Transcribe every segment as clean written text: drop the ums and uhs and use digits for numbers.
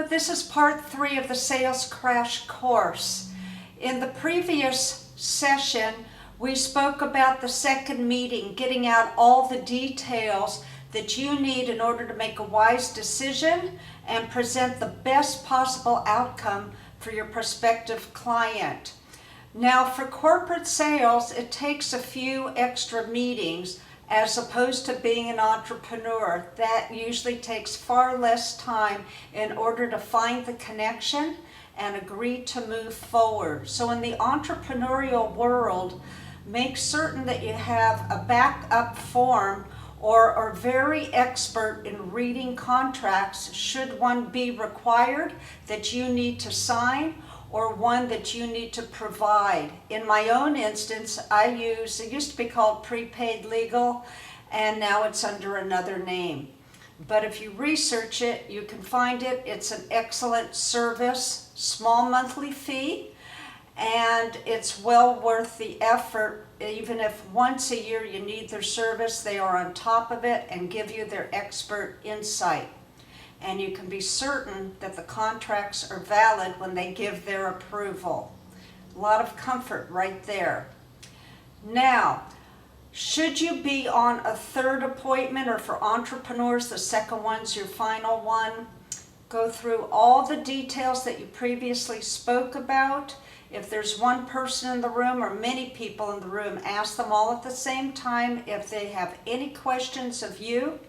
this is part 3 of the Sales Crash Course. In the previous session, we spoke about the second meeting, getting out all the details that you need in order to make a wise decision and present the best possible outcome for your prospective client. Now, for corporate sales, it takes a few extra meetings as opposed to being an entrepreneur. That usually takes far less time in order to find the connection and agree to move forward. So in the entrepreneurial world, make certain that you have a backup form or are very expert in reading contracts should one be required that you need to sign or one that you need to provide. In my own instance, it used to be called prepaid legal, and now it's under another name. But if you research it, you can find it. It's an excellent service, small monthly fee, and it's well worth the effort. Even if once a year you need their service, they are on top of it and give you their expert insight. And you can be certain that the contracts are valid when they give their approval. A lot of comfort right there. Now, should you be on a third appointment, or for entrepreneurs, the second one's your final one, go through all the details that you previously spoke about. If there's one person in the room or many people in the room, ask them all at the same time if they have any questions of you.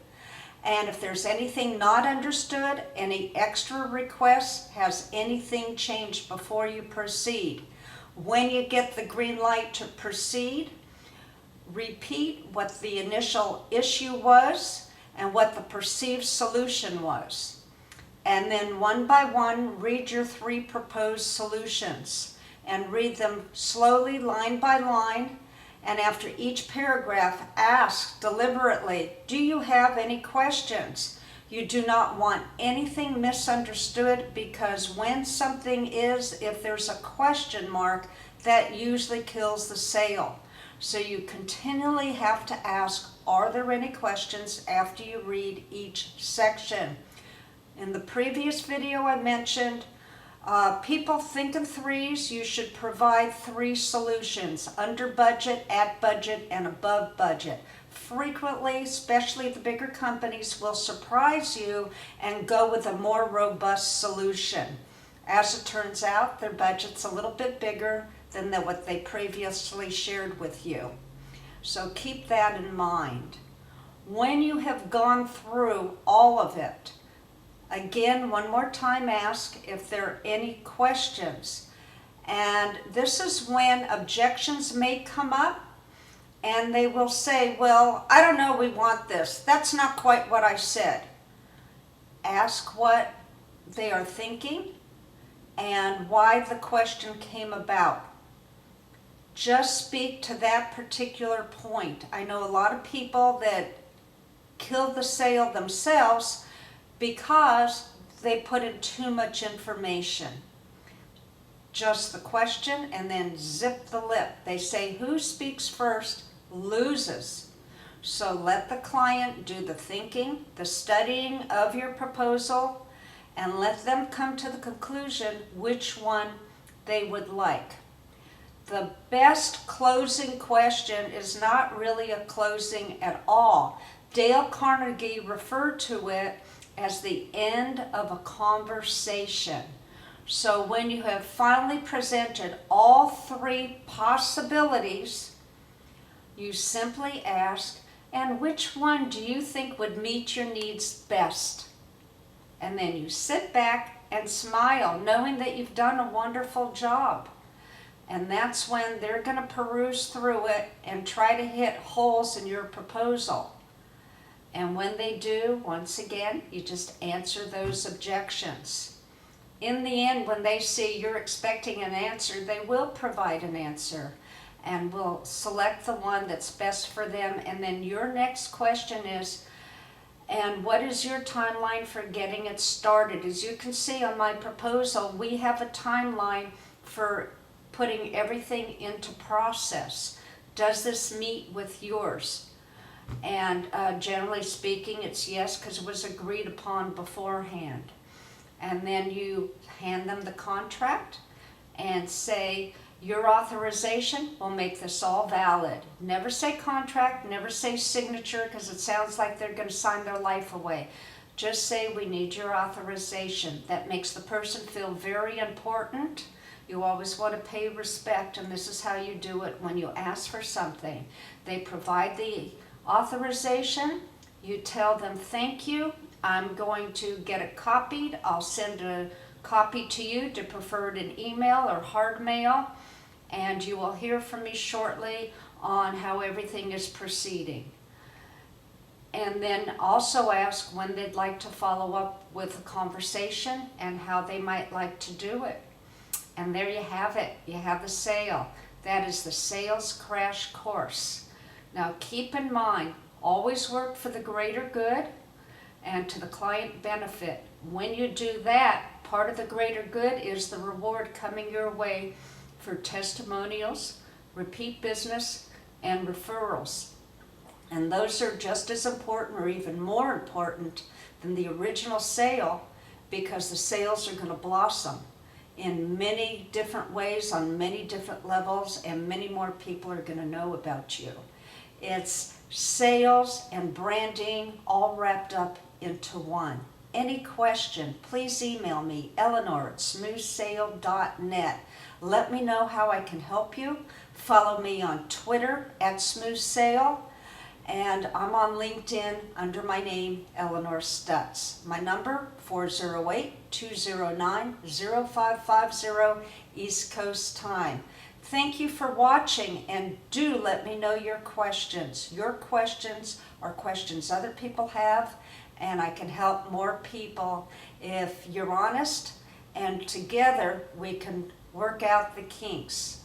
And if there's anything not understood, any extra requests, has anything changed before you proceed. When you get the green light to proceed, repeat what the initial issue was and what the perceived solution was. And then one by one, read your 3 proposed solutions and read them slowly, line by line. And after each paragraph, ask deliberately, do you have any questions? You do not want anything misunderstood, because when something is, if there's a question mark, that usually kills the sale. So you continually have to ask, are there any questions after you read each section? In the previous video I mentioned, people think in 3s. You should provide 3 solutions: under budget, at budget, and above budget. Frequently, especially the bigger companies, will surprise you and go with a more robust solution. As it turns out, their budget's a little bit bigger than what they previously shared with you. So keep that in mind. When you have gone through all of it, again, one more time, ask if there are any questions. And this is when objections may come up and they will say, well, I don't know, we want this. That's not quite what I said. Ask what they are thinking and why the question came about. Just speak to that particular point. I know a lot of people that kill the sale themselves because they put in too much information. Just the question and then zip the lip. They say who speaks first loses. So let the client do the thinking, the studying of your proposal, and let them come to the conclusion which one they would like. The best closing question is not really a closing at all. Dale Carnegie referred to it as the end of a conversation. So when you have finally presented all 3 possibilities, you simply ask, and which one do you think would meet your needs best? And then you sit back and smile, knowing that you've done a wonderful job. And that's when they're going to peruse through it and try to hit holes in your proposal. And when they do, once again, you just answer those objections. In the end, when they see you're expecting an answer, they will provide an answer and will select the one that's best for them. And then your next question is, and what is your timeline for getting it started? As you can see on my proposal, we have a timeline for putting everything into process. Does this meet with yours? And generally speaking, it's yes, because it was agreed upon beforehand. And then you hand them the contract and say, your authorization will make this all valid. Never say contract, never say signature, because it sounds like they're going to sign their life away. Just say, we need your authorization. That makes the person feel very important. You always want to pay respect, and this is how you do it when you ask for something. They provide the authorization. You tell them, thank you. I'm going to get it copied. I'll send a copy to you, to prefer an email or hard mail, and you will hear from me shortly on how everything is proceeding. And then also ask when they'd like to follow up with a conversation and how they might like to do it. And there you have it. You have the sale. That is the Sales Crash Course. Now keep in mind, always work for the greater good and to the client benefit. When you do that, part of the greater good is the reward coming your way for testimonials, repeat business, and referrals. And those are just as important or even more important than the original sale, because the sales are going to blossom in many different ways, on many different levels, and many more people are going to know about you. It's sales and branding all wrapped up into one. Any question, please email me, Eleanor@smoothsale.net. Let me know how I can help you. Follow me on Twitter @SmoothSale, and I'm on LinkedIn under my name, Eleanor Stutz. My number, 408-209-0550 East Coast time. Thank you for watching, and do let me know your questions. Your questions are questions other people have, and I can help more people if you're honest, and together we can work out the kinks.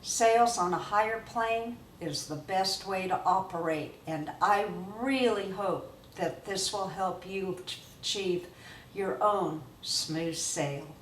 Sales on a higher plane is the best way to operate, and I really hope that this will help you achieve your own smooth sale.